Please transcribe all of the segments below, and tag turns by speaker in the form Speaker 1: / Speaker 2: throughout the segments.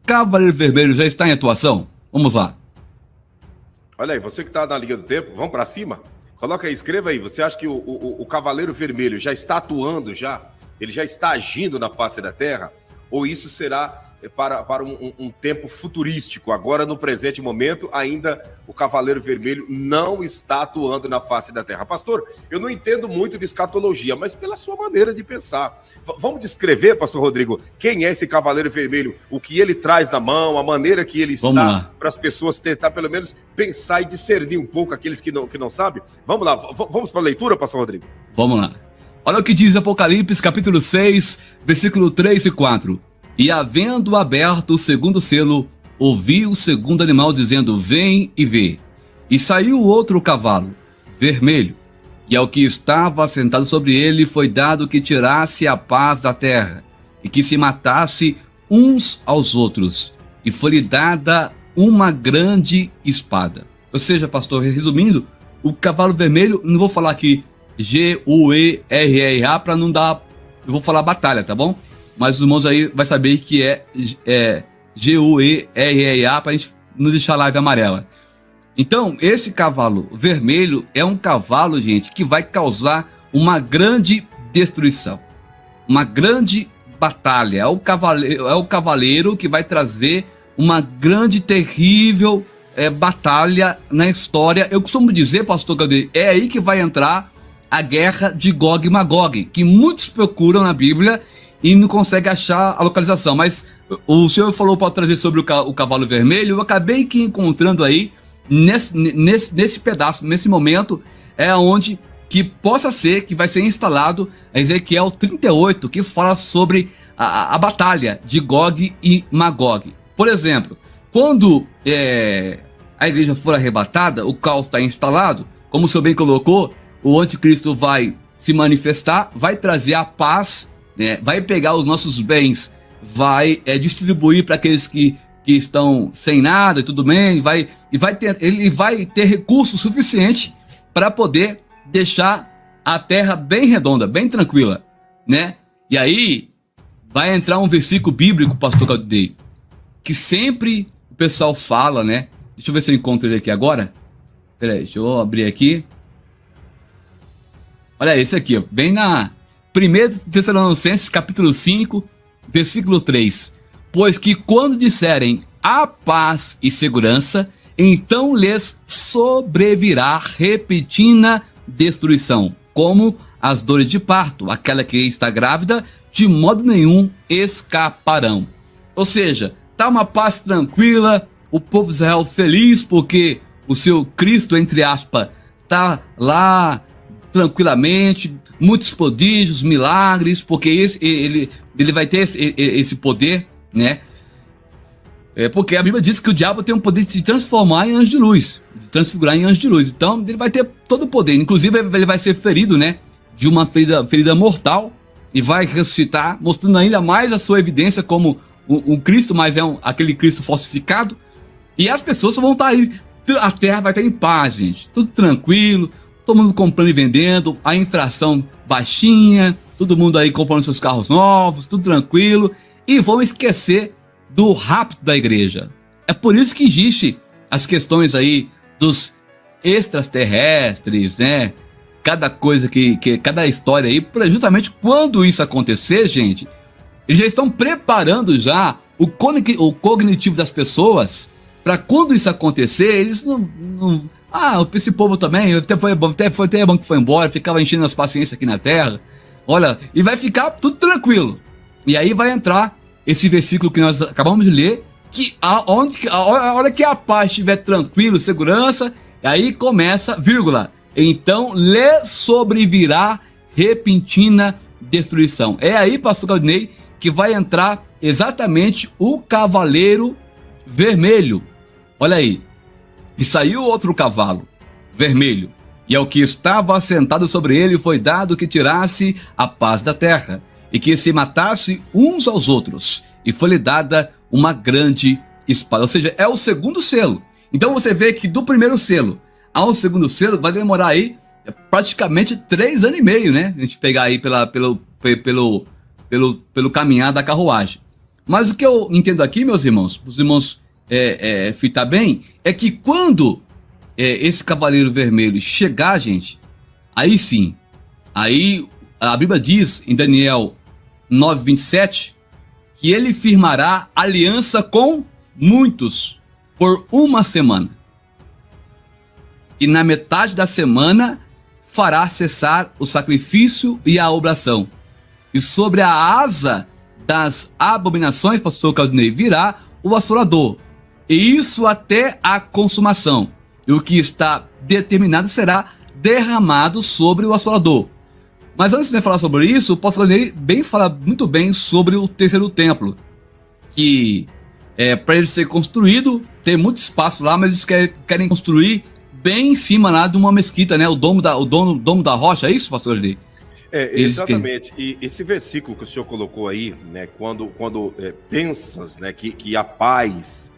Speaker 1: Cavaleiro Vermelho já está em atuação? Vamos lá.
Speaker 2: Olha aí, você que está na linha do tempo, vamos para cima? Coloca aí, escreva aí. Você acha que o Cavaleiro Vermelho já está atuando já? Ele já está agindo na face da Terra? Ou isso será para um tempo futurístico? Agora, no presente momento, ainda o Cavaleiro Vermelho não está atuando na face da Terra. Pastor, eu não entendo muito de escatologia, mas pela sua maneira de pensar. Vamos descrever, pastor Rodrigo, quem é esse Cavaleiro Vermelho? O que ele traz na mão, a maneira que ele está, para as pessoas tentar pelo menos pensar e discernir um pouco aqueles que não sabem? Vamos lá, vamos para a leitura, pastor Rodrigo?
Speaker 1: Vamos lá. Olha o que diz Apocalipse, capítulo 6, versículo 3 e 4. E havendo aberto o segundo selo, ouvi o segundo animal dizendo, vem e vê. E saiu outro cavalo, vermelho, e ao que estava sentado sobre ele foi dado que tirasse a paz da terra, e que se matasse uns aos outros, e foi-lhe dada uma grande espada. Ou seja, pastor, resumindo, o cavalo vermelho, não vou falar aqui G-U-E-R-R-A para não dar, eu vou falar batalha, tá bom? Mas os irmãos aí vai saber que é G-U-E-R-R-A para a gente não deixar a live amarela. Então, esse cavalo vermelho é um cavalo, gente, que vai causar uma grande destruição. Uma grande batalha. É o cavaleiro que vai trazer uma grande, terrível batalha na história. Eu costumo dizer, pastor Gabriel, é aí que vai entrar a guerra de Gog e Magog, que muitos procuram na Bíblia e não consegue achar a localização, mas o senhor falou para trazer sobre o cavalo vermelho, eu acabei que encontrando aí, nesse pedaço, nesse momento, é onde que possa ser, que vai ser instalado Ezequiel 38, que fala sobre a batalha de Gog e Magog. Por exemplo, quando a igreja for arrebatada, o caos está instalado, como o senhor bem colocou, o anticristo vai se manifestar, vai trazer a paz, vai pegar os nossos bens, vai distribuir para aqueles que estão sem nada e tudo bem, ele vai ter recurso suficiente para poder deixar a terra bem redonda, bem tranquila, né? E aí vai entrar um versículo bíblico, pastor Galdei, que sempre o pessoal fala, né? Deixa eu ver se eu encontro ele aqui agora. Peraí, deixa eu abrir aqui. Olha esse aqui, ó, bem na 1 Tessalonicenses, capítulo 5, versículo 3. Pois que quando disserem a paz e segurança, então lhes sobrevirá repentina destruição, como as dores de parto, aquela que está grávida, de modo nenhum escaparão. Ou seja, tá uma paz tranquila, o povo de Israel feliz porque o seu Cristo, entre aspas, tá lá tranquilamente, muitos prodígios, milagres, porque ele vai ter esse poder, né? Porque a Bíblia diz que o diabo tem o poder de se transformar em anjo de luz, de transfigurar em anjo de luz. Então ele vai ter todo o poder, inclusive ele vai ser ferido, né? De uma ferida mortal, e vai ressuscitar, mostrando ainda mais a sua evidência como um Cristo, mas aquele Cristo falsificado. E as pessoas vão estar aí, a terra vai estar em paz, gente, tudo tranquilo, todo mundo comprando e vendendo, a inflação baixinha, todo mundo aí comprando seus carros novos, tudo tranquilo, e vão esquecer do rapto da igreja. É por isso que existe as questões aí dos extraterrestres, né? Cada coisa cada história aí, justamente quando isso acontecer, gente, eles já estão preparando já o cognitivo das pessoas para quando isso acontecer, eles não esse povo também, até foi bom que foi embora, ficava enchendo as paciências aqui na terra, olha, e vai ficar tudo tranquilo. E aí vai entrar esse versículo que nós acabamos de ler, que a hora que a paz estiver tranquilo, segurança, aí começa, vírgula, então lhe sobrevirá repentina destruição. É aí, pastor Galdinei, que vai entrar exatamente o cavaleiro vermelho. Olha aí. E saiu outro cavalo, vermelho, e ao que estava sentado sobre ele foi dado que tirasse a paz da terra, e que se matasse uns aos outros, e foi-lhe dada uma grande espada. Ou seja, é o segundo selo. Então você vê que do primeiro selo ao segundo selo vai demorar aí praticamente 3 anos e meio, né? A gente pegar aí pelo caminhar da carruagem. Mas o que eu entendo aqui, meus irmãos, os irmãos fitar bem, é que quando esse Cavaleiro Vermelho chegar, gente, aí sim, aí a Bíblia diz em Daniel 9:27 que ele firmará aliança com muitos por uma semana. E na metade da semana fará cessar o sacrifício e a oblação. E sobre a asa das abominações, pastor Claudinei, virá o assolador. E isso até a consumação. E o que está determinado será derramado sobre o assolador. Mas antes de falar sobre isso, o pastor Claudinei fala muito bem sobre o terceiro templo. Que para ele ser construído, tem muito espaço lá, mas eles querem construir bem em cima lá de uma mesquita, né? O domo da rocha, é isso, pastor Eli?
Speaker 2: Exatamente. E esse versículo que o senhor colocou aí, né? Quando pensas, né, que a paz,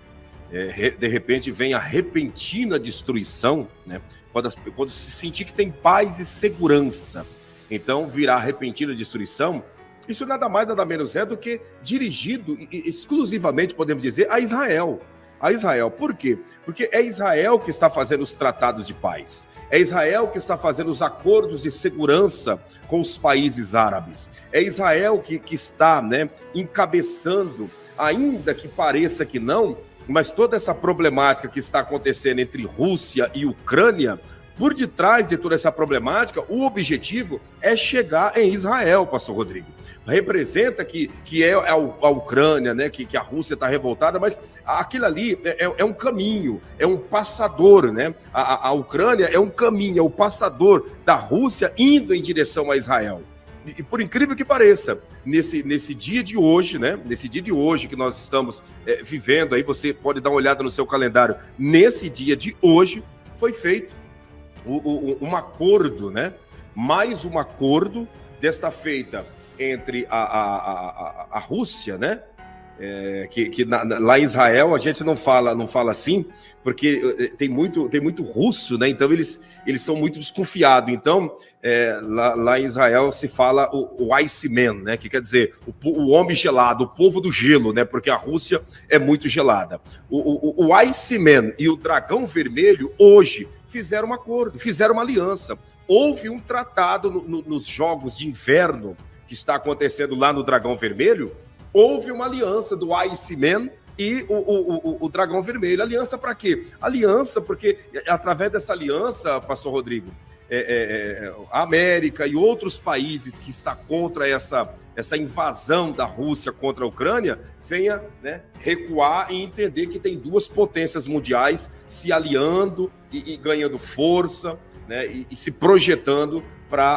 Speaker 2: de repente vem a repentina destruição, né? Quando se sentir que tem paz e segurança, então virá a repentina destruição. Isso nada mais, nada menos é do que dirigido exclusivamente, podemos dizer, a Israel. A Israel. Por quê? Porque é Israel que está fazendo os tratados de paz. É Israel que está fazendo os acordos de segurança com os países árabes. É Israel que está, né, encabeçando, ainda que pareça que não, mas toda essa problemática que está acontecendo entre Rússia e Ucrânia, por detrás de toda essa problemática, o objetivo é chegar em Israel, pastor Rodrigo. Representa que é a Ucrânia, né, que a Rússia está revoltada, mas aquilo ali é um caminho, é um passador, né? A Ucrânia é um caminho, é o passador da Rússia indo em direção a Israel. E por incrível que pareça, nesse dia de hoje, né? Nesse dia de hoje que nós estamos vivendo, aí você pode dar uma olhada no seu calendário, nesse dia de hoje foi feito um acordo, né? Mais um acordo desta feita entre a Rússia, né? Lá em Israel a gente não fala assim, porque tem muito russo, né? Então eles são muito desconfiados. Então lá em Israel se fala o Iceman, né? Que quer dizer o homem gelado, o povo do gelo, né? Porque a Rússia é muito gelada. O Iceman e o Dragão Vermelho hoje fizeram um acordo, fizeram uma aliança. Houve um tratado nos Jogos de Inverno que está acontecendo lá no Dragão Vermelho. Houve uma aliança do Iceman e o Dragão Vermelho. Aliança para quê? Aliança porque, através dessa aliança, pastor Rodrigo, a América e outros países que estão contra essa invasão da Rússia contra a Ucrânia, venha, né, recuar e entender que tem duas potências mundiais se aliando e ganhando força, né, e se projetando para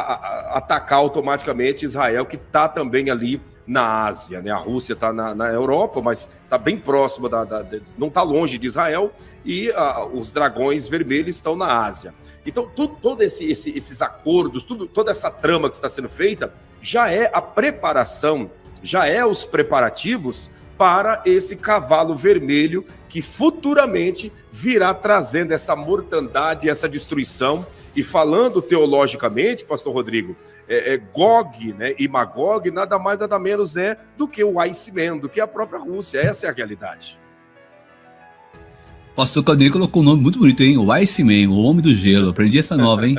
Speaker 2: atacar automaticamente Israel, que está também ali na Ásia, né? A Rússia está na Europa, mas está bem próxima, não está longe de Israel, e os dragões vermelhos estão na Ásia. Então, todos esses acordos, toda essa trama que está sendo feita, já é a preparação, já é os preparativos para esse cavalo vermelho que futuramente virá trazendo essa mortandade, essa destruição. E falando teologicamente, pastor Rodrigo, Gog, né, e Magog nada mais nada menos do que o Iceman, do que a própria Rússia. Essa é a realidade.
Speaker 1: Pastor Claudinei colocou um nome muito bonito, hein? O Iceman, o homem do gelo. Aprendi essa nova, hein?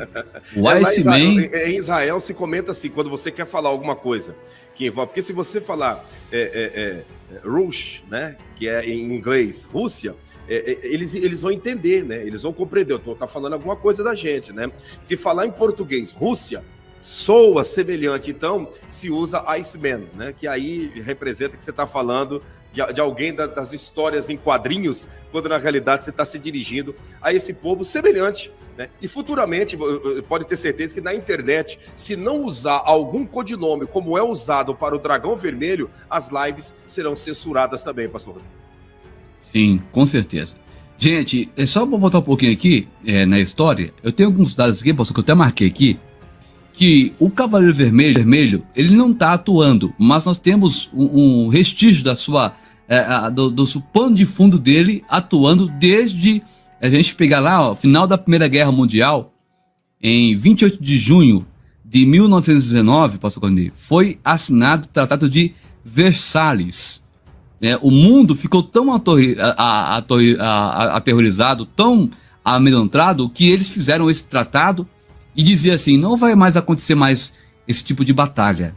Speaker 1: O Iceman.
Speaker 2: Em Israel se comenta assim, quando você quer falar alguma coisa que envolve. Porque se você falar Rush, né? Que é em inglês, Rússia. Eles vão entender, né? Eles vão compreender. Eu estou falando alguma coisa da gente, né? Se falar em português, Rússia, soa semelhante. Então, se usa Iceman, né? Que aí representa que você está falando de alguém das histórias em quadrinhos, quando na realidade você está se dirigindo a esse povo semelhante, né? E futuramente, pode ter certeza que na internet, se não usar algum codinome como é usado para o Dragão Vermelho, as lives serão censuradas também, pastor.
Speaker 1: Sim, com certeza. Gente, só para voltar um pouquinho aqui na história, eu tenho alguns dados aqui, pastor, que eu até marquei aqui, que o Cavaleiro Vermelho, ele não está atuando, mas nós temos um restígio da sua, do pano de fundo dele atuando desde a gente pegar lá, ó, final da Primeira Guerra Mundial, em 28 de junho de 1919, pastor Claudinei, foi assinado o Tratado de Versalhes. O mundo ficou tão aterrorizado, tão amedrontado, que eles fizeram esse tratado e dizia assim: não vai mais acontecer mais esse tipo de batalha.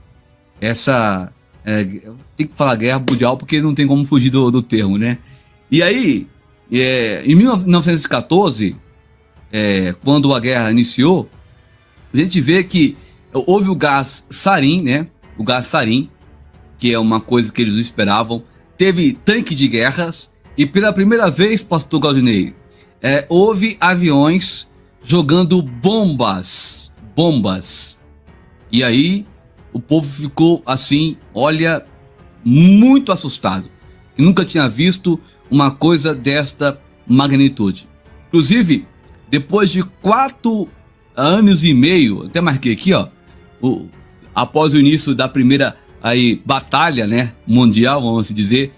Speaker 1: Tem que falar guerra mundial porque não tem como fugir do termo, né? E aí, em 1914, quando a guerra iniciou, a gente vê que houve o gás sarin, né? O gás sarin, que é uma coisa que eles não esperavam. Teve tanque de guerras e pela primeira vez, pastor Galdinei, houve aviões jogando bombas. E aí o povo ficou assim, olha, muito assustado. Nunca tinha visto uma coisa desta magnitude. Inclusive, depois de 4 anos e meio, até marquei aqui, ó, após o início da primeira batalha, né, mundial, vamos dizer,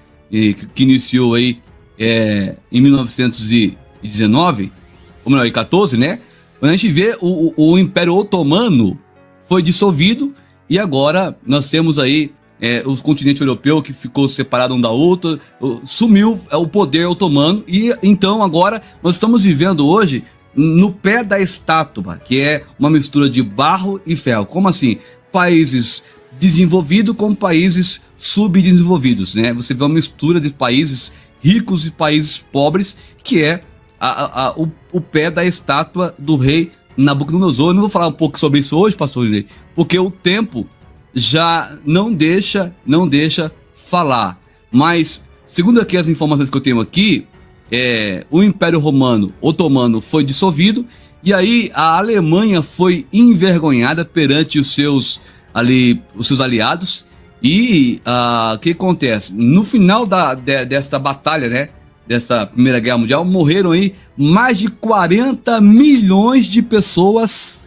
Speaker 1: que iniciou aí em 1919, ou melhor, em 14, né? Quando a gente vê o Império Otomano foi dissolvido e agora nós temos aí o continente europeu que ficou separado um da outra, sumiu o poder otomano e então agora nós estamos vivendo hoje no pé da estátua, que é uma mistura de barro e ferro. Como assim? Países desenvolvidos com países subdesenvolvidos, né? Você vê uma mistura de países ricos e países pobres, que é o pé da estátua do rei Nabucodonosor. Eu não vou falar um pouco sobre isso hoje, pastor Linei, porque o tempo já não deixa falar. Mas, segundo aqui as informações que eu tenho aqui, o Império Otomano foi dissolvido, e aí a Alemanha foi envergonhada perante os seus aliados. E o que acontece? No final desta batalha, né, dessa Primeira Guerra Mundial, morreram aí mais de 40 milhões de pessoas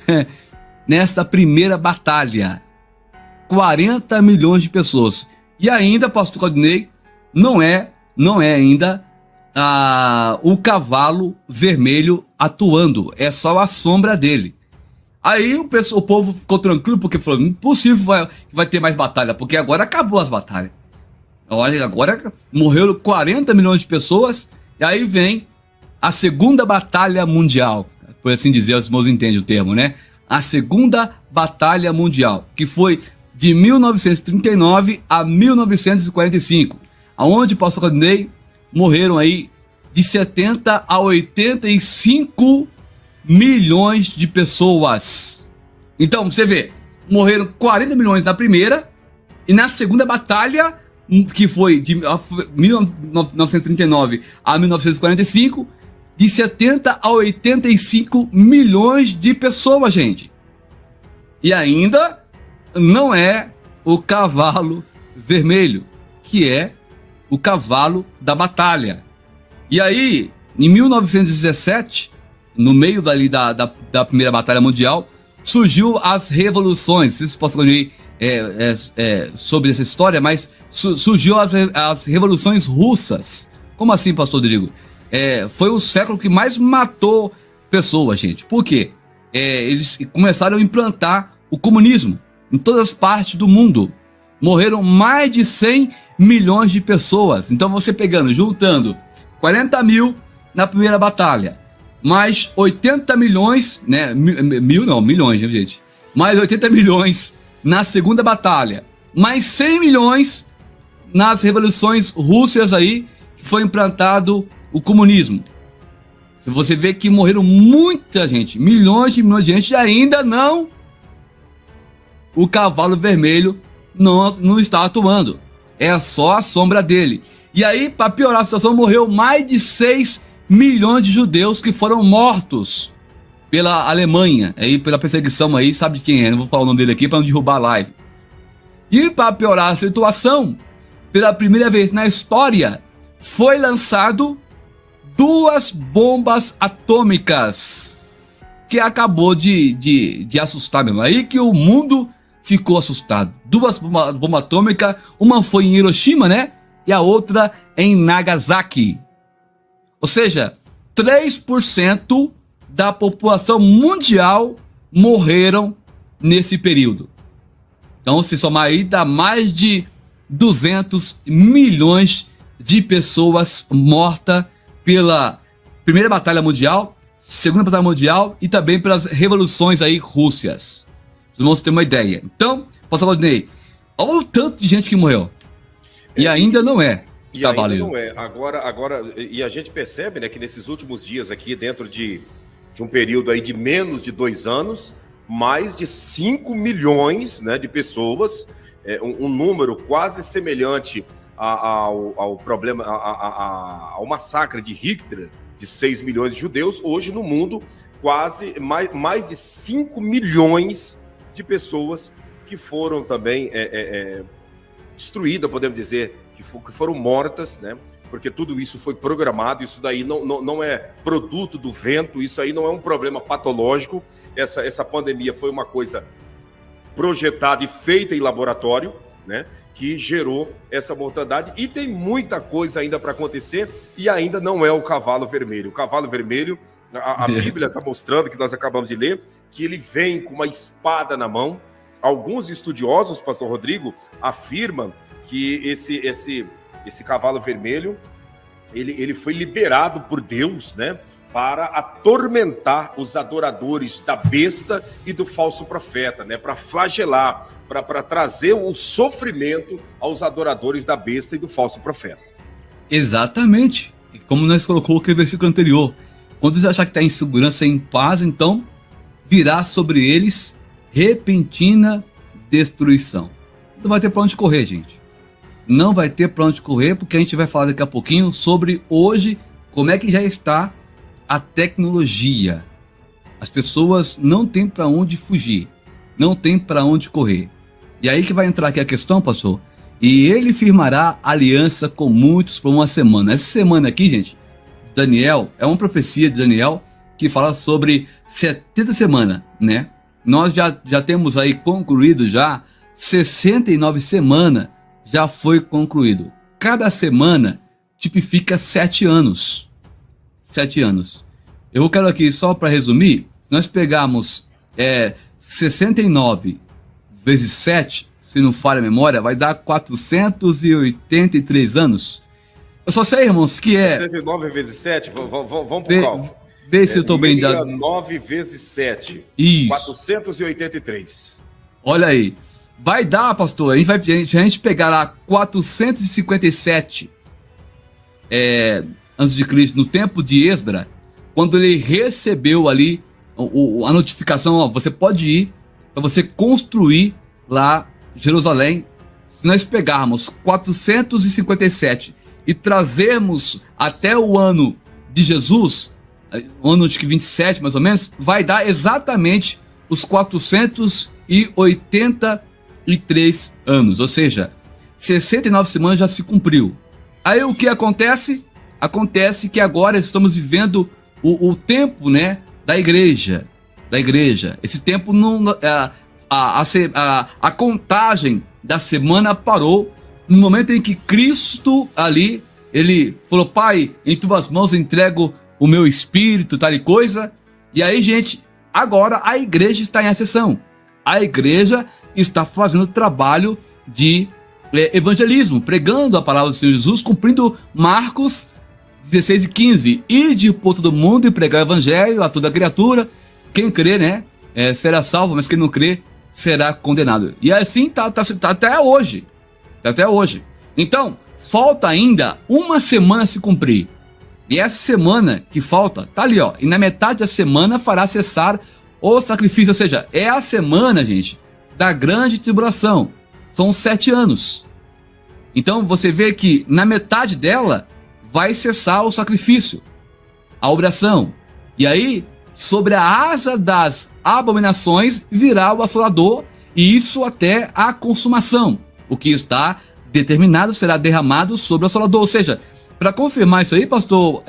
Speaker 1: nessa primeira batalha. 40 milhões de pessoas. E ainda, pastor Claudinei, não é ainda o cavalo vermelho atuando, é só a sombra dele. Aí o povo ficou tranquilo porque falou: impossível vai ter mais batalha, porque agora acabou as batalhas. Agora morreram 40 milhões de pessoas, e aí vem a Segunda Batalha Mundial, por assim dizer, os irmãos entendem o termo, né? A Segunda Batalha Mundial, que foi de 1939 a 1945, aonde, pastor Claudinei, morreram aí de 70 a 85 milhões de pessoas. Então, você vê, morreram 40 milhões na primeira, e na segunda batalha, que foi de 1939 a 1945, de 70 a 85 milhões de pessoas, gente. E ainda não é o cavalo vermelho, que é o cavalo da batalha. E aí, em 1917, no meio da Primeira Batalha Mundial, surgiu as revoluções. Vocês possam ler sobre essa história, mas surgiu as revoluções russas. Como assim, pastor Rodrigo? Foi o século que mais matou pessoas, gente. Por quê? Eles começaram a implantar o comunismo em todas as partes do mundo. Morreram mais de 100 milhões de pessoas. Então você juntando 40 mil na primeira batalha, mais 80 milhões, né? Milhões, gente. Mais 80 milhões na segunda batalha, mais 100 milhões nas revoluções russas aí, que foi implantado o comunismo. Você vê que morreram muita gente, milhões de gente, e ainda não, o cavalo vermelho não está atuando. É só a sombra dele. E aí, para piorar a situação, morreu mais de 6 milhões de judeus que foram mortos pela Alemanha, aí pela perseguição aí, sabe quem é, não vou falar o nome dele aqui para não derrubar a live. E para piorar a situação, pela primeira vez na história, foi lançado 2 bombas atômicas, que acabou de assustar mesmo, aí que o mundo ficou assustado. 2 bombas atômicas, uma foi em Hiroshima, né, e a outra em Nagasaki. Ou seja, 3% da população mundial morreram nesse período. Então, se somar aí, dá mais de 200 milhões de pessoas mortas pela Primeira Batalha Mundial, Segunda Batalha Mundial e também pelas revoluções aí rússias. Os irmãos terem uma ideia. Então, pastor Valdinei, olha o tanto de gente que morreu. E ainda não é.
Speaker 2: E ainda não é. Agora, e a gente percebe, né, que nesses últimos dias aqui, dentro de um período aí de menos de 2 anos, mais de 5 milhões, né, de pessoas, um número quase semelhante ao problema, ao massacre de Hitler, de 6 milhões de judeus. Hoje no mundo, quase mais de 5 milhões de pessoas que foram também destruídas, podemos dizer, que foram mortas, né? Porque tudo isso foi programado, isso daí não é produto do vento, isso aí não é um problema patológico. Essa pandemia foi uma coisa projetada e feita em laboratório, né? Que gerou essa mortandade, e tem muita coisa ainda para acontecer, e ainda não é o cavalo vermelho. O cavalo vermelho, a Bíblia está mostrando, que nós acabamos de ler, que ele vem com uma espada na mão. Alguns estudiosos, pastor Rodrigo, afirmam que esse cavalo vermelho, ele foi liberado por Deus, né, para atormentar os adoradores da besta e do falso profeta, né, para flagelar, para trazer o sofrimento aos adoradores da besta e do falso profeta.
Speaker 1: Exatamente. E como nós colocou aquele versículo anterior, quando eles acharem que está em segurança e em paz, então virá sobre eles repentina destruição. Não vai ter para onde correr, gente. Não vai ter para onde correr, porque a gente vai falar daqui a pouquinho sobre hoje como é que já está a tecnologia. As pessoas não têm para onde fugir, não têm para onde correr. E aí que vai entrar aqui a questão, pastor. E ele firmará aliança com muitos por uma semana. Essa semana aqui, gente, Daniel, é uma profecia de Daniel que fala sobre 70 semanas, né? Nós já temos aí concluído já 69 semanas, já foi concluído. Cada semana tipifica 7 anos. 7 anos. Eu quero aqui, só para resumir, nós pegamos 69 vezes 7, se não falha a memória, vai dar 483 anos. Eu só sei, irmãos, que
Speaker 2: 69 vezes 7, vamos pro cálculo.
Speaker 1: Vê se eu estou bem dado.
Speaker 2: 9 vezes 7.
Speaker 1: Isso.
Speaker 2: 483.
Speaker 1: Olha aí. Vai dar, pastor, a gente pegar lá 457 antes de Cristo, no tempo de Esdra, quando ele recebeu ali a notificação, ó, você pode ir para você construir lá Jerusalém. Se nós pegarmos 457 e trazermos até o ano de Jesus, o ano de 27 mais ou menos, vai dar exatamente os 483 anos, ou seja, 69 semanas já se cumpriu. Aí o que acontece? Acontece que agora estamos vivendo o tempo, né, da igreja. Esse tempo a contagem da semana parou no momento em que Cristo ali, ele falou: Pai, em tuas mãos entrego o meu espírito, tal e coisa. E aí, gente, agora a igreja está em ascensão. A igreja está fazendo trabalho de evangelismo, pregando a palavra do Senhor Jesus, cumprindo Marcos 16 e 15. Ide por todo mundo e pregar o evangelho a toda criatura. Quem crê, né, será salvo, mas quem não crê será condenado. E assim tá até hoje. Tá até hoje. Então, falta ainda uma semana se cumprir. E essa semana que falta, tá ali, ó. E na metade da semana fará cessar o sacrifício. Ou seja, é a semana, gente, da grande tribulação. São 7 anos. Então você vê que na metade dela vai cessar o sacrifício, a oração. E aí, sobre a asa das abominações virá o assolador, e isso até a consumação. O que está determinado será derramado sobre o assolador. Ou seja, para confirmar isso aí, pastor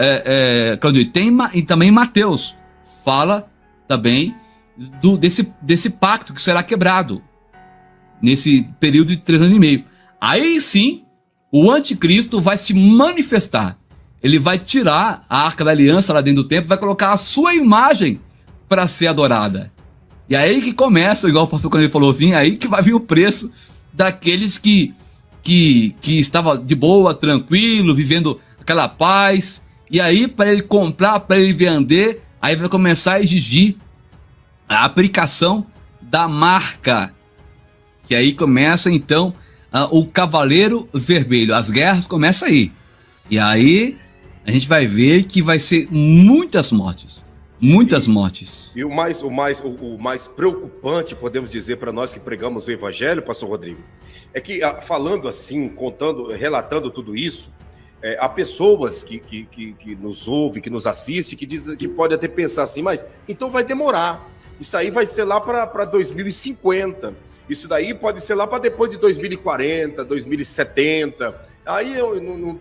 Speaker 1: Claudio, tem também Mateus fala também desse pacto que será quebrado nesse período de 3 anos e meio. Aí sim, o anticristo vai se manifestar. Ele vai tirar a arca da aliança lá dentro do templo, vai colocar a sua imagem para ser adorada. E aí que começa, igual o pastor Claudio falou assim, aí que vai vir o preço daqueles que que estava de boa, tranquilo, vivendo aquela paz. E aí, para ele comprar, para ele vender, aí vai começar a exigir a aplicação da marca. Que aí começa, então, o Cavaleiro Vermelho. As guerras começam aí. E aí, a gente vai ver que vai ser muitas mortes. Muitas mortes.
Speaker 2: E o mais preocupante, podemos dizer, para nós que pregamos o Evangelho, pastor Rodrigo, é que, falando assim, relatando tudo isso, há pessoas que nos ouvem, que nos assistem, que dizem, que podem até pensar assim, mas então vai demorar. Isso aí vai ser lá para 2050. Isso daí pode ser lá para depois de 2040, 2070. Aí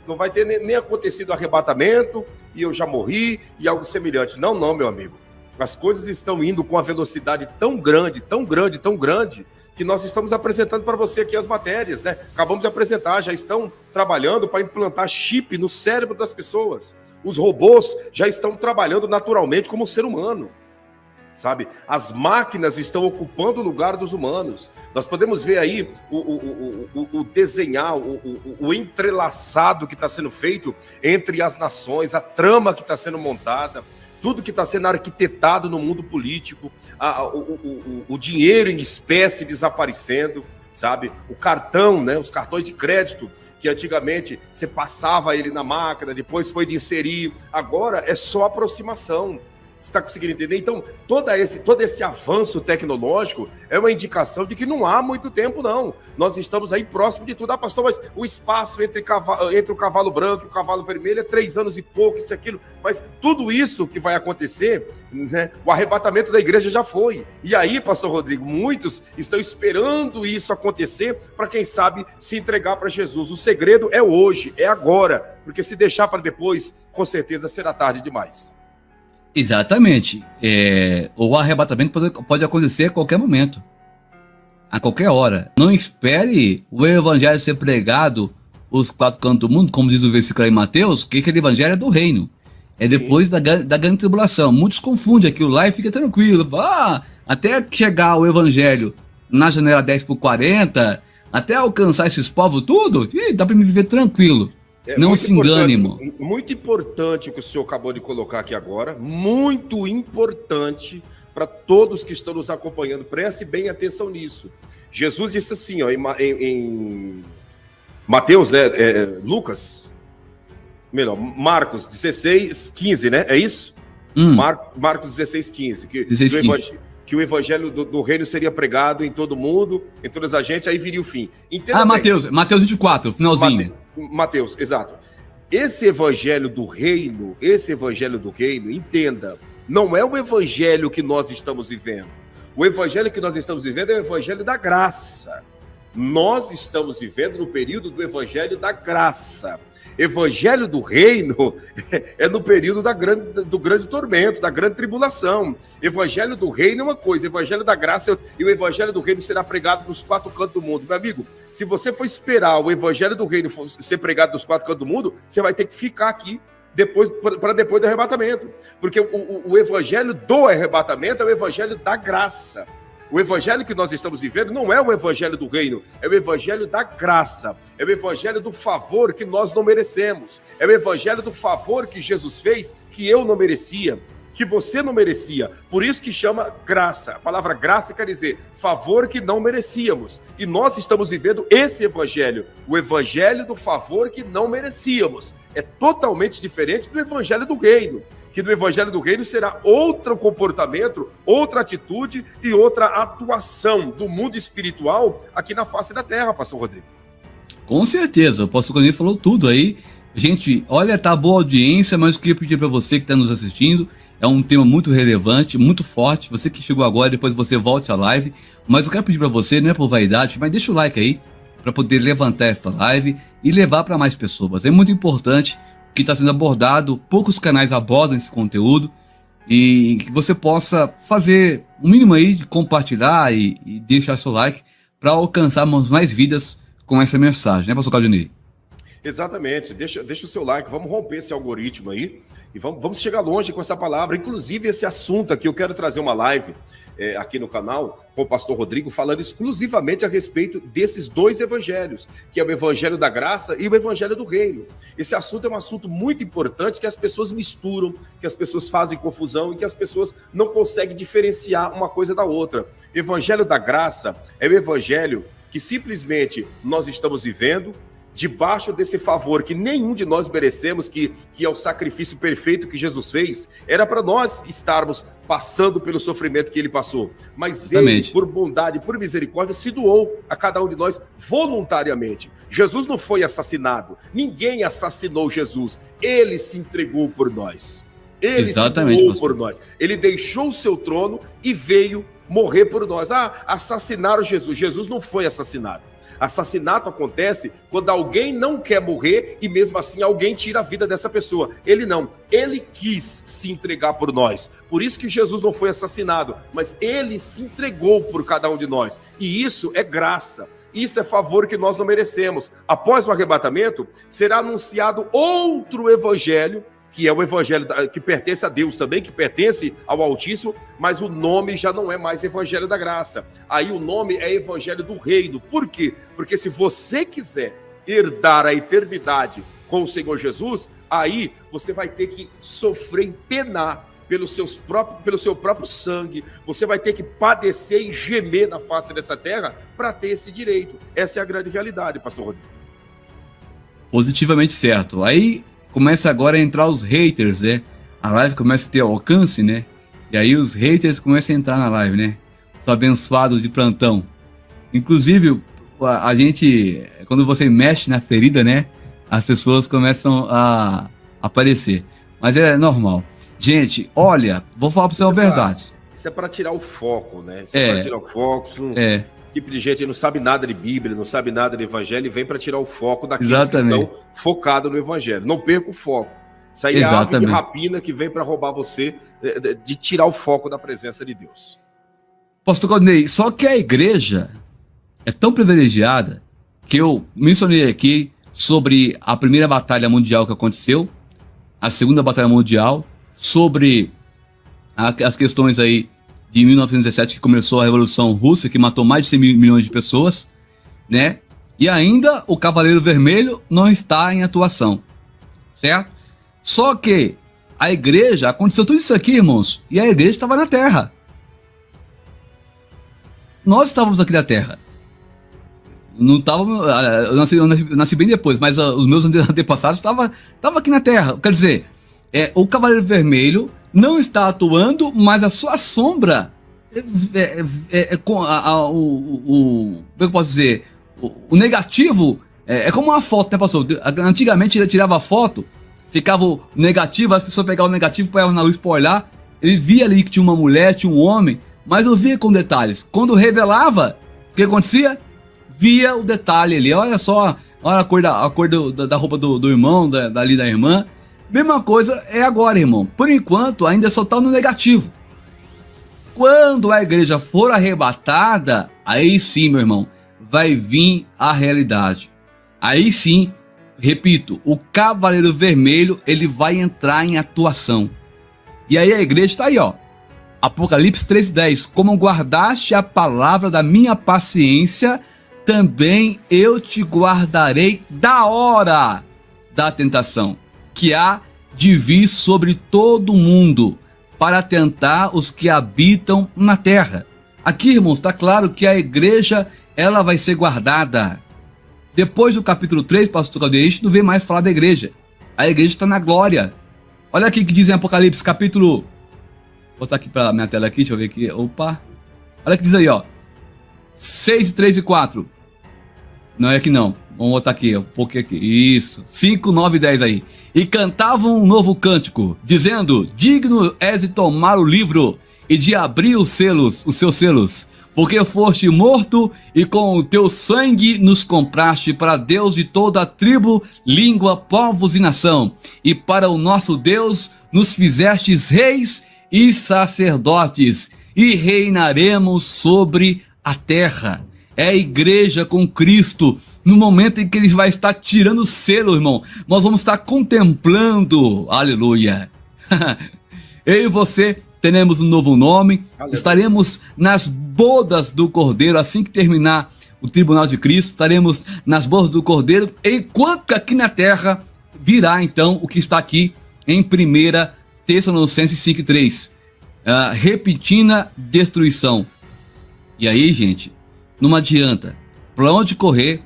Speaker 2: não vai ter nem acontecido o arrebatamento e eu já morri e algo semelhante. Não, meu amigo. As coisas estão indo com uma velocidade tão grande, tão grande, tão grande, que nós estamos apresentando para você aqui as matérias, né? Acabamos de apresentar, já estão trabalhando para implantar chip no cérebro das pessoas. Os robôs já estão trabalhando naturalmente como ser humano. Sabe? As máquinas estão ocupando o lugar dos humanos. Nós podemos ver aí o desenhar, o entrelaçado que está sendo feito entre as nações, a trama que está sendo montada, tudo que está sendo arquitetado no mundo político, o dinheiro em espécie desaparecendo, sabe? O cartão, né? Os cartões de crédito, que antigamente você passava ele na máquina, depois foi de inserir, agora é só aproximação. Você está conseguindo entender? Então, todo esse avanço tecnológico é uma indicação de que não há muito tempo, não. Nós estamos aí próximo de tudo. Ah, pastor, mas o espaço entre o cavalo branco e o cavalo vermelho é 3 anos e pouco, isso e aquilo. Mas tudo isso que vai acontecer, né, o arrebatamento da igreja já foi. E aí, pastor Rodrigo, muitos estão esperando isso acontecer para, quem sabe, se entregar para Jesus. O segredo é hoje, é agora. Porque se deixar para depois, com certeza será tarde demais.
Speaker 1: Exatamente. O arrebatamento pode acontecer a qualquer momento, a qualquer hora. Não espere o evangelho ser pregado os 4 cantos do mundo, como diz o versículo aí em Mateus, que aquele evangelho é do reino. É depois da grande tribulação. Muitos confundem aquilo lá e fica tranquilo. Até chegar o evangelho na janela 10/40, até alcançar esses povos tudo, dá para me viver tranquilo. Não se engane, irmão.
Speaker 2: Muito importante o que o senhor acabou de colocar aqui agora. Muito importante para todos que estão nos acompanhando. Preste bem atenção nisso. Jesus disse assim, ó, em Mateus, né, Marcos 16:15, né? É isso? Marcos 16:15. Que o evangelho do reino seria pregado em todo mundo, em todas as gente, aí viria o fim.
Speaker 1: Mateus 24, finalzinho.
Speaker 2: Mateus, exato. Esse evangelho do reino, entenda, não é o evangelho que nós estamos vivendo. O evangelho que nós estamos vivendo é o evangelho da graça. Nós estamos vivendo no período do evangelho da graça. Evangelho do reino é no período do grande tormento, da grande tribulação. Evangelho do reino é uma coisa, evangelho da graça e o evangelho do reino será pregado nos 4 cantos do mundo. Meu amigo, se você for esperar o evangelho do reino ser pregado nos 4 cantos do mundo, você vai ter que ficar aqui para depois do arrebatamento. Porque o evangelho do arrebatamento é o evangelho da graça. O evangelho que nós estamos vivendo não é o evangelho do reino, é o evangelho da graça, é o evangelho do favor que nós não merecemos, é o evangelho do favor que Jesus fez, que eu não merecia, que você não merecia, por isso que chama graça. A palavra graça quer dizer favor que não merecíamos, e nós estamos vivendo esse evangelho, o evangelho do favor que não merecíamos. É totalmente diferente do evangelho do reino, que no evangelho do reino será outro comportamento, outra atitude e outra atuação do mundo espiritual aqui na face da terra, pastor Rodrigo.
Speaker 1: Com certeza, o pastor Rodrigo falou tudo aí. Gente, olha, tá boa audiência, mas eu queria pedir para você que está nos assistindo, é um tema muito relevante, muito forte. Você que chegou agora, depois você volte à live, mas eu quero pedir para você, não é por vaidade, mas deixa o like aí, para poder levantar esta live e levar para mais pessoas. É muito importante que está sendo abordado, poucos canais abordam esse conteúdo, e que você possa fazer o mínimo aí de compartilhar e deixar seu like para alcançarmos mais vidas com essa mensagem, né, pastor Claudinei?
Speaker 2: Exatamente. Deixa o seu like, vamos romper esse algoritmo aí e vamos chegar longe com essa palavra. Inclusive, esse assunto aqui, eu quero trazer uma live aqui no canal com o pastor Rodrigo, falando exclusivamente a respeito desses dois evangelhos, que é o evangelho da graça e o evangelho do reino. Esse assunto é um assunto muito importante, que as pessoas misturam, que as pessoas fazem confusão e que as pessoas não conseguem diferenciar uma coisa da outra. Evangelho da graça é o evangelho que simplesmente nós estamos vivendo debaixo desse favor que nenhum de nós merecemos, que é o sacrifício perfeito que Jesus fez. Era para nós estarmos passando pelo sofrimento que ele passou, mas
Speaker 1: Exatamente.
Speaker 2: ele, por bondade, por misericórdia, se doou a cada um de nós voluntariamente. Jesus não foi assassinado, ninguém assassinou Jesus, ele se entregou por nós. Ele
Speaker 1: Exatamente,
Speaker 2: se doou
Speaker 1: pastor.
Speaker 2: por nós. Ele deixou o seu trono e veio morrer por nós. Assassinaram Jesus. Jesus não foi assassinado. Assassinato acontece quando alguém não quer morrer e mesmo assim alguém tira a vida dessa pessoa. Ele não. Ele quis se entregar por nós. Por isso que Jesus não foi assassinado, mas ele se entregou por cada um de nós. E isso é graça. Isso é favor que nós não merecemos. Após o arrebatamento, será anunciado outro evangelho, que é o evangelho que pertence a Deus também, que pertence ao Altíssimo, mas o nome já não é mais evangelho da graça. Aí o nome é evangelho do reino. Por quê? Porque se você quiser herdar a eternidade com o Senhor Jesus, aí você vai ter que sofrer e penar pelo seu próprio sangue. Você vai ter que padecer e gemer na face dessa terra para ter esse direito. Essa é a grande realidade, pastor Rodrigo.
Speaker 1: Positivamente certo. Aí começa agora a entrar os haters, né? A live começa a ter alcance, né? E aí os haters começam a entrar na live, né? Os abençoados de plantão. Inclusive, a gente, quando você mexe na ferida, né? As pessoas começam a aparecer. Mas é normal. Gente, olha, vou falar pra você a verdade.
Speaker 2: Isso é para tirar o foco, né? Isso é para tirar o foco. Tipo de gente que não sabe nada de Bíblia, não sabe nada de Evangelho e vem para tirar o foco daqueles que estão focados no Evangelho. Não perca o foco. Isso aí é a ave de rapina que vem para roubar você, de tirar o foco da presença de Deus.
Speaker 1: Pastor Claudinei, só que a igreja é tão privilegiada que eu mencionei aqui sobre a primeira batalha mundial que aconteceu, a segunda batalha mundial, sobre as questões aí de 1917, que começou a Revolução Russa, que matou mais de 100 milhões de pessoas, né? E ainda o Cavaleiro Vermelho não está em atuação, certo? Só que a igreja, aconteceu tudo isso aqui, irmãos, e a igreja estava na terra. Nós estávamos aqui na terra. Não estávamos, eu nasci bem depois, mas os meus antepassados estavam aqui na terra. Quer dizer, o Cavaleiro Vermelho não está atuando, mas a sua sombra como é que eu posso dizer? O negativo é como uma foto, né, pastor? Antigamente ele tirava a foto, ficava o negativo, as pessoas pegavam o negativo, põevam na luz para olhar, ele via ali que tinha uma mulher, tinha um homem, mas não via com detalhes. Quando revelava, o que acontecia? Via o detalhe ali, olha só, olha a cor da roupa do irmão, da irmã. Mesma coisa é agora, irmão. Por enquanto, ainda só está no negativo. Quando a igreja for arrebatada, aí sim, meu irmão, vai vir a realidade. Aí sim, repito, o Cavaleiro Vermelho, ele vai entrar em atuação. E aí a igreja está aí, ó. Apocalipse 3:10. Como guardaste a palavra da minha paciência, também eu te guardarei da hora da tentação que há de vir sobre todo o mundo, para tentar os que habitam na terra. Aqui, irmãos, está claro que a igreja, ela vai ser guardada. Depois do capítulo 3, pastor Claudio, a gente não vê mais falar da igreja. A igreja está na glória. Olha aqui o que diz em Apocalipse, capítulo... Vou botar aqui para minha tela aqui, deixa eu ver aqui. Opa! Olha o que diz aí, ó. 6, 3 e 4. Não é aqui não. Vamos botar aqui, um pouquinho aqui. Isso. 5, 9 e 10 aí. E cantavam um novo cântico, dizendo: digno és de tomar o livro e de abrir os seus selos, porque foste morto e com o teu sangue nos compraste para Deus de toda a tribo, língua, povos e nação. E para o nosso Deus nos fizestes reis e sacerdotes, e reinaremos sobre a terra. É a igreja com Cristo no momento em que ele vai estar tirando o selo, irmão, nós vamos estar contemplando, aleluia. Eu e você teremos um novo nome, aleluia. Estaremos nas bodas do Cordeiro, assim que terminar o tribunal de Cristo, estaremos nas bodas do Cordeiro, enquanto aqui na terra virá então o que está aqui em 1 Tessalonicenses 5:3, repentina destruição. E aí, gente, não adianta, para onde correr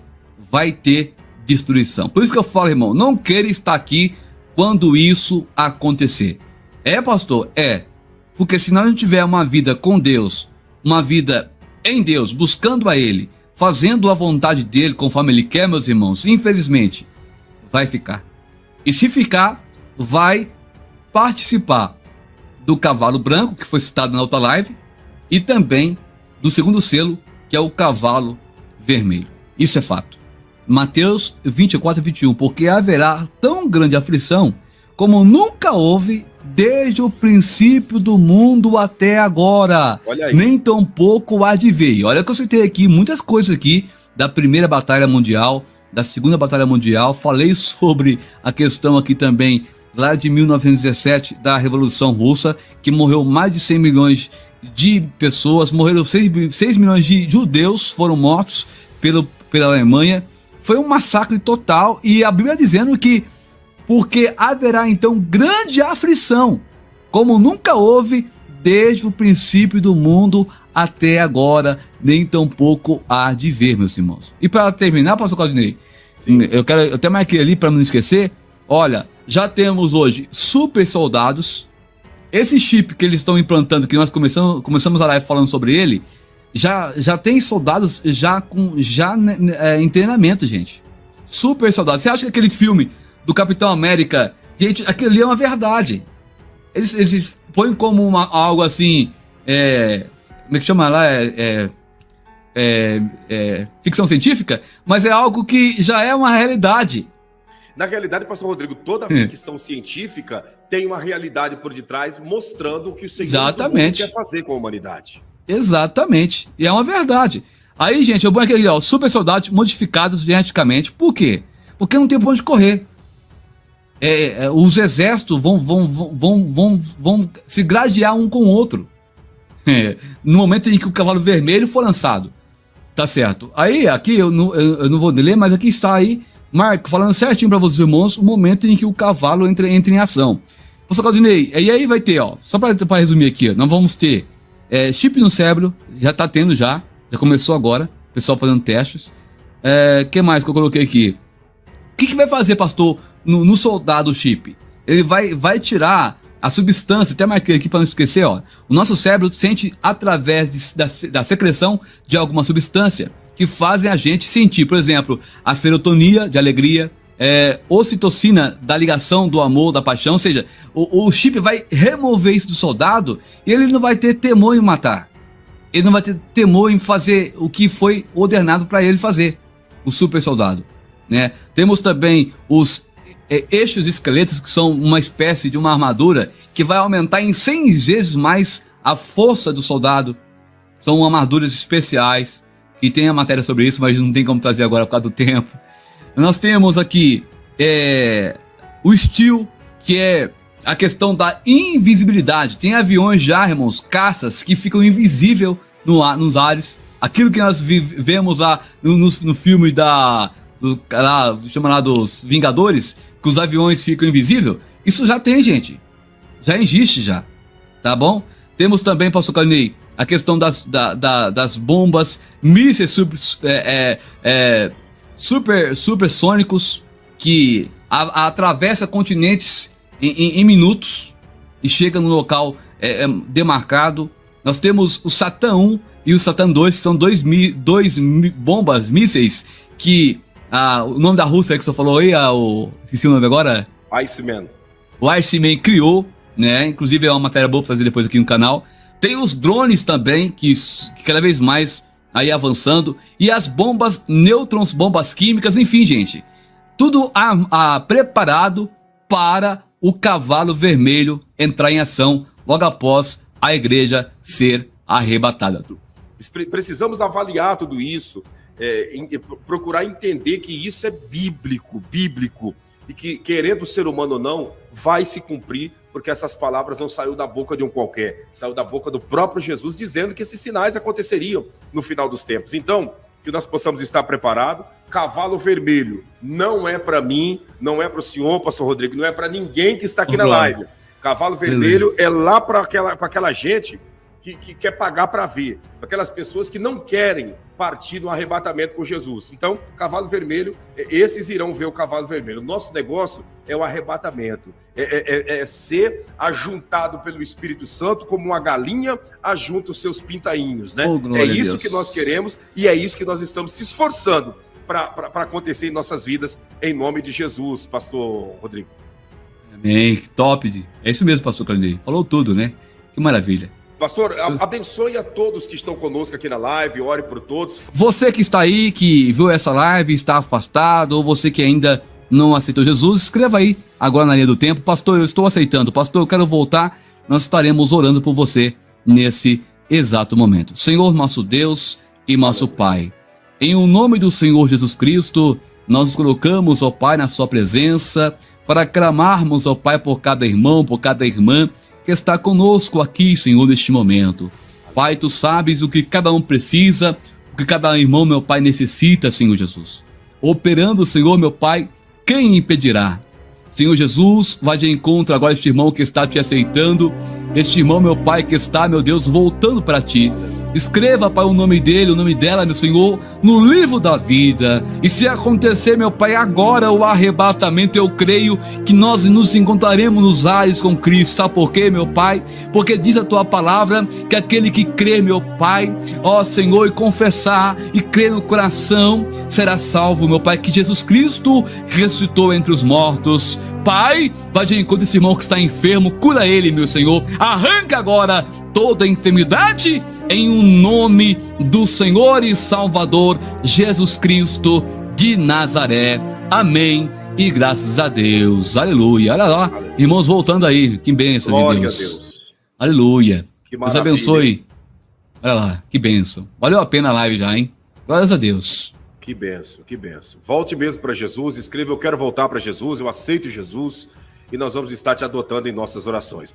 Speaker 1: vai ter destruição. Por isso que eu falo, irmão, não queira estar aqui quando isso acontecer. É, pastor? É. Porque se nós não tiver uma vida com Deus, uma vida em Deus, buscando a Ele, fazendo a vontade dEle conforme Ele quer, meus irmãos, infelizmente, vai ficar. E se ficar, vai participar do cavalo branco, que foi citado na outra live, e também do segundo selo, que é o cavalo vermelho. Isso é fato. Mateus 24:21, porque haverá tão grande aflição como nunca houve desde o princípio do mundo até agora, nem tampouco há de ver. Olha que eu citei aqui muitas coisas aqui da primeira batalha mundial, da segunda batalha mundial, falei sobre a questão aqui também lá de 1917 da Revolução Russa, que morreu mais de 100 milhões de pessoas, morreram 6 milhões de judeus, foram mortos pela Alemanha. Foi um massacre total, e a Bíblia dizendo que porque haverá então grande aflição, como nunca houve desde o princípio do mundo até agora, nem tampouco há de ver, meus irmãos. E para terminar, pastor Claudinei, eu até marquei ali para não esquecer, olha, já temos hoje super soldados. Esse chip que eles estão implantando, que nós começamos a live falando sobre ele, já tem soldados em treinamento, gente. Super soldados. Você acha que aquele filme do Capitão América, gente, aquilo ali é uma verdade. Eles põem como algo assim, como é que chama lá? Ficção científica, mas é algo que já é uma realidade.
Speaker 2: Na realidade, pastor Rodrigo, toda ficção científica tem uma realidade por detrás, mostrando o que o Senhor do mundo quer fazer com a humanidade. Exatamente. E é uma verdade. Aí, gente, eu ponho aquele, ó, super soldados modificados geneticamente. Por quê? Porque não tem pra onde correr. Os exércitos vão se gradear um com o outro. No momento em que o cavalo vermelho for lançado. Tá certo. Aí, aqui, eu não vou ler, mas aqui está aí, Marco, falando certinho para vocês, irmãos, o momento em que o cavalo entra em ação. Pastor Claudinei, e aí vai ter, ó, só para resumir aqui, ó, nós vamos ter chip no cérebro, já tá tendo já começou agora, o pessoal fazendo testes. Que mais que eu coloquei aqui? O que vai fazer, pastor, no soldado chip? Ele vai tirar a substância, até marquei aqui para não esquecer, ó. O nosso cérebro sente através da secreção de alguma substância que fazem a gente sentir, por exemplo, a serotonina de alegria, ocitocina da ligação, do amor, da paixão. Ou seja, o chip vai remover isso do soldado e ele não vai ter temor em matar. Ele não vai ter temor em fazer o que foi ordenado para ele fazer, o super soldado, né? Temos também os eixos esqueletos, que são uma espécie de uma armadura que vai aumentar em 100 vezes mais a força do soldado. São armaduras especiais, e tem a matéria sobre isso, mas não tem como trazer agora por causa do tempo. Nós temos aqui o Steel, que é a questão da invisibilidade. Tem aviões já, irmãos, caças, que ficam invisíveis nos ares. Aquilo que nós vemos lá no filme chama lá dos Vingadores, que os aviões ficam invisíveis. Isso já tem, gente. Já existe já. Tá bom? Temos também, pastor Claudinei, a questão das bombas, mísseis supersônicos que atravessa continentes em minutos e chega no local demarcado. Nós temos o Satan 1 e o Satan 2, que são dois bombas, mísseis, que o nome da Rússia que você falou aí, esqueci o nome agora? Iceman.
Speaker 1: O Iceman criou, né? Inclusive é uma matéria boa para fazer depois aqui no canal. Tem os drones também, que cada vez mais aí avançando. E as bombas nêutrons, bombas químicas, enfim, gente. Tudo preparado para o cavalo vermelho entrar em ação logo após a igreja ser arrebatada.
Speaker 2: Precisamos avaliar tudo isso. procurar entender que isso é bíblico, e que, querendo o ser humano ou não, vai se cumprir, porque essas palavras não saiu da boca de um qualquer, saiu da boca do próprio Jesus, dizendo que esses sinais aconteceriam no final dos tempos. Então, que nós possamos estar preparados. Cavalo vermelho não é para mim, não é para o senhor, pastor Rodrigo, não é para ninguém que está aqui na live. Cavalo vermelho é lá para aquela gente que quer pagar para ver, para aquelas pessoas que não querem partir no arrebatamento com Jesus. Então, cavalo vermelho, esses irão ver o cavalo vermelho. O nosso negócio é o arrebatamento, é ser ajuntado pelo Espírito Santo como uma galinha ajunta os seus pintainhos, né? É isso que nós queremos e é isso que nós estamos se esforçando para acontecer em nossas vidas, em nome de Jesus, pastor Rodrigo.
Speaker 1: Amém, que top. É isso mesmo, pastor Claudinei. Falou tudo, né? Que maravilha.
Speaker 2: Pastor, abençoe a todos que estão conosco aqui na live, ore por todos.
Speaker 1: Você que está aí, que viu essa live, está afastado, ou você que ainda não aceitou Jesus, escreva aí agora na linha do tempo: pastor, eu estou aceitando, pastor, eu quero voltar. Nós estaremos orando por você nesse exato momento. Senhor, nosso Deus e nosso Pai, em o nome do Senhor Jesus Cristo, nós nos colocamos, ó Pai, na sua presença, para clamarmos, ó Pai, por cada irmão, por cada irmã que está conosco aqui, Senhor, neste momento. Pai, Tu sabes o que cada um precisa, o que cada irmão, meu Pai, necessita, Senhor Jesus. Operando, Senhor, meu Pai, quem impedirá? Senhor Jesus, vai de encontro agora este irmão que está Te aceitando, este irmão, meu Pai, que está, meu Deus, voltando para Ti. Escreva, Pai, o nome dele, o nome dela, meu Senhor, no livro da vida. E se acontecer, meu Pai, agora o arrebatamento, eu creio que nós nos encontraremos nos ares com Cristo. Sabe por quê, meu Pai? Porque diz a Tua palavra que aquele que crê, meu Pai, ó Senhor, e confessar e crer no coração, será salvo, meu Pai, que Jesus Cristo ressuscitou entre os mortos. Pai, vai de encontro esse irmão que está enfermo, cura ele, meu Senhor. Arranca agora toda a enfermidade em um nome do Senhor e Salvador Jesus Cristo de Nazaré. Amém. E graças a Deus. Aleluia. Olha lá, irmãos voltando aí. Que bênção de Deus.
Speaker 2: Glória a Deus.
Speaker 1: Aleluia. Deus abençoe. Olha lá, que bênção. Valeu a pena a live já, hein? Glórias a Deus.
Speaker 2: Que bênção, que bênção. Volte mesmo para Jesus, escreva: eu quero voltar para Jesus, eu aceito Jesus, e nós vamos estar te adotando em nossas orações.